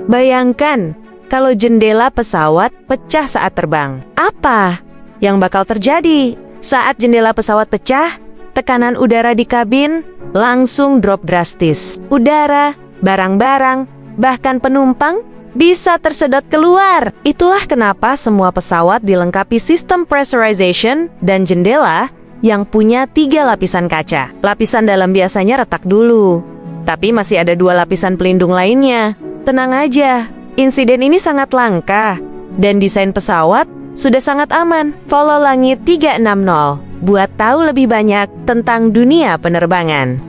Bayangkan kalau jendela pesawat pecah saat terbang. Apa yang bakal terjadi? Saat jendela pesawat pecah, tekanan udara di kabin langsung drop drastis. Udara, barang-barang, bahkan penumpang bisa tersedot keluar. Itulah kenapa semua pesawat dilengkapi sistem pressurization dan jendela yang punya 3 lapisan kaca. Lapisan dalam biasanya retak dulu, tapi masih ada 2 lapisan pelindung lainnya. Tenang aja, insiden ini sangat langka dan desain pesawat sudah sangat aman. Follow Langit 360 buat tahu lebih banyak tentang dunia penerbangan.